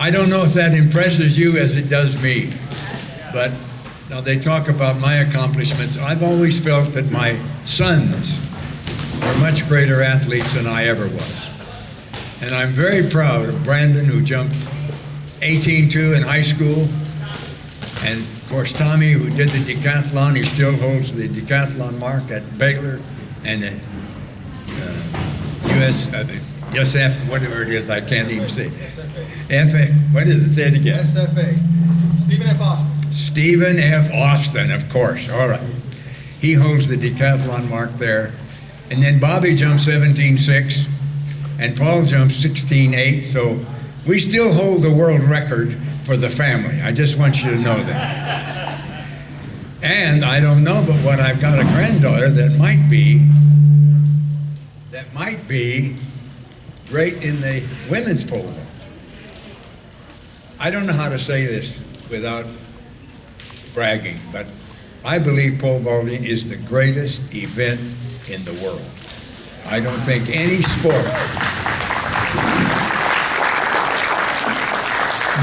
I don't know if that impresses you as it does me, but now they talk about my accomplishments. I've always felt that my sons are much greater athletes than I ever was. And I'm very proud of Brandon, who jumped 18.2 in high school, and of course Tommy, who did the decathlon. He still holds the decathlon mark at Baylor and at USF, whatever it is, I can't even say. FA, what is it? Say it again. SFA. Stephen F. Austin. Stephen F. Austin, of course. All right. He holds the decathlon mark there. And then Bobby jumps 17.6, and Paul jumps 16.8. So we still hold the world record for the family. I just want you to know that. And I don't know, but what I've got a granddaughter that might be great in the women's pole vault. I don't know how to say this without bragging, but I believe pole vaulting is the greatest event in the world. I don't think any sport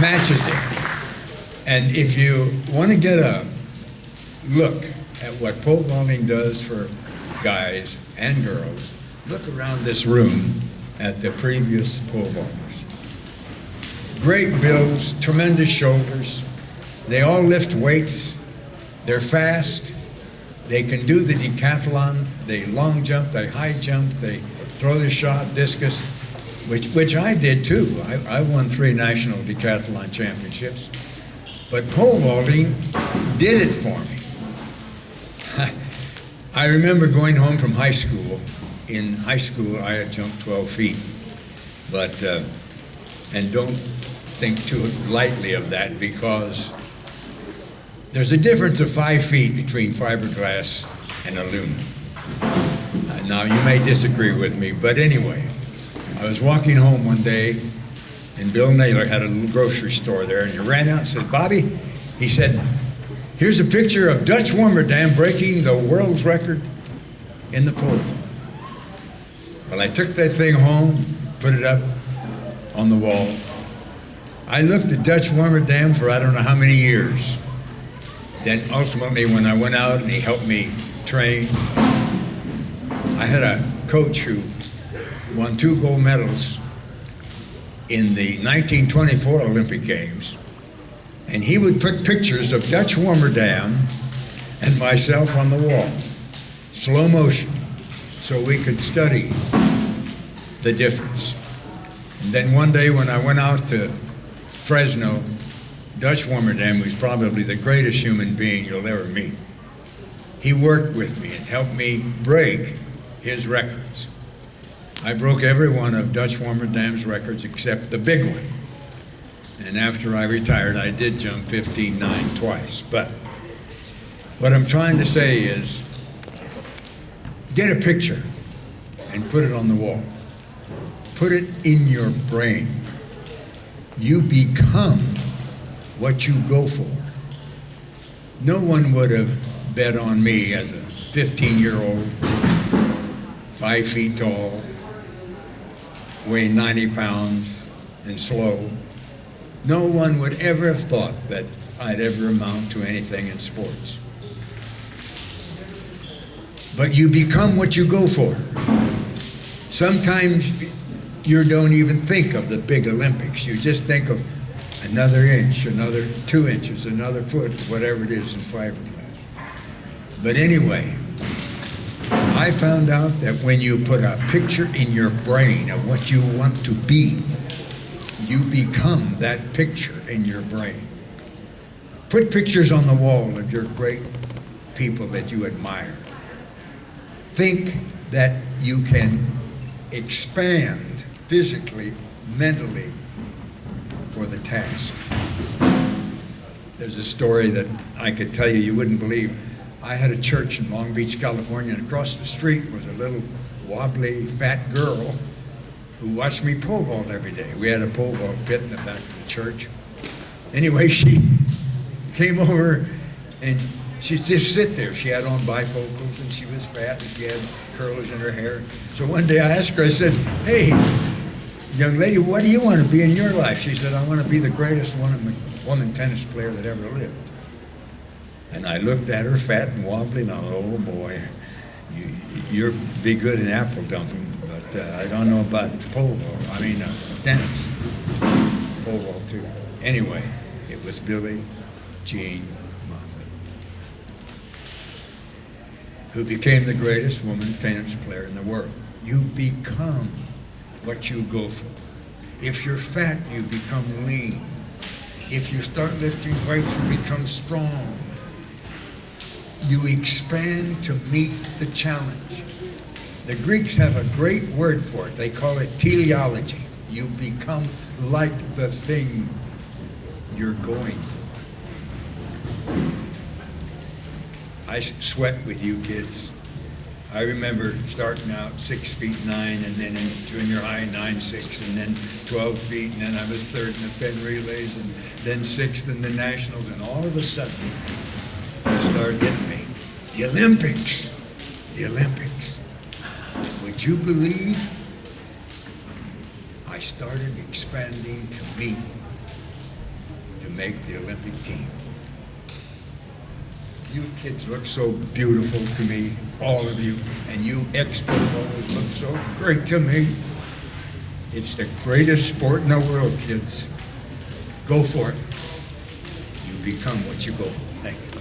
matches it. And if you want to get a look at what pole vaulting does for guys and girls, look around this room at the previous pole vaulters. Great builds, tremendous shoulders. They all lift weights. They're fast. They can do the decathlon. They long jump, they high jump, they throw the shot, discus, which I did too. I won 3 national decathlon championships. But pole vaulting did it for me. I remember going home from high school. In high school, I had jumped 12 feet, but, and don't think too lightly of that, because there's a difference of 5 feet between fiberglass and aluminum. Now, you may disagree with me, but anyway, I was walking home one day, and Bill Naylor had a little grocery store there, and he ran out and said, "Bobby," he said, "here's a picture of Dutch Warmerdam breaking the world's record in the pole." Well, I took that thing home, put it up on the wall. I looked at Dutch Warmerdam for I don't know how many years. Then ultimately, when I went out and he helped me train, I had a coach who won 2 gold medals in the 1924 Olympic Games, and he would put pictures of Dutch Warmerdam and myself on the wall, slow motion, so we could study the difference. And then one day when I went out to Fresno, Dutch Warmerdam, who's probably the greatest human being you'll ever meet, he worked with me and helped me break his records. I broke every one of Dutch Warmerdam's records except the big one. And after I retired, I did jump 15.9 twice. But what I'm trying to say is, get a picture and put it on the wall. Put it in your brain. You become what you go for. No one would have bet on me as a 15-year-old, 5 feet tall, weighing 90 pounds and slow. No one would ever have thought that I'd ever amount to anything in sports. But you become what you go for. Sometimes you don't even think of the big Olympics. You just think of another inch, another 2 inches, another foot, whatever it is in fiberglass. But anyway, I found out that when you put a picture in your brain of what you want to be, you become that picture in your brain. Put pictures on the wall of your great people that you admire. Think that you can expand physically, mentally for the task. There's a story that I could tell you you wouldn't believe. I had a church in Long Beach, California, and across the street was a little wobbly, fat girl who watched me pole vault every day. We had a pole vault pit in the back of the church. Anyway, she came over and she'd just sit there. She had on bifocals and she was fat and she had curls in her hair. So one day I asked her, I said, "Hey, young lady, what do you want to be in your life? She said, I want to be the greatest woman tennis player that ever lived. And I looked at her, fat and wobbly, and I thought, oh boy, you're be good in apple dumping, but I don't know about pole vault. Tennis. Pole vault too. Anyway, it was Billie Jean Moffitt, who became the greatest woman tennis player in the world. You become what you go for. If you're fat, you become lean. If you start lifting weights, you become strong. You expand to meet the challenge. The Greeks have a great word for it. They call it teleology. You become like the thing you're going for. I sweat with you kids. I remember starting out 6'9", and then in junior high 9'6", and then 12 feet, and then I was third in the Penn relays, and then sixth in the nationals, and all of a sudden, it started hitting me. The Olympics. The Olympics. Would you believe I started expanding to meet to make the Olympic team? You kids look so beautiful to me, all of you, and you experts always look so great to me. It's the greatest sport in the world, kids. Go for it. You become what you go for. Thank you.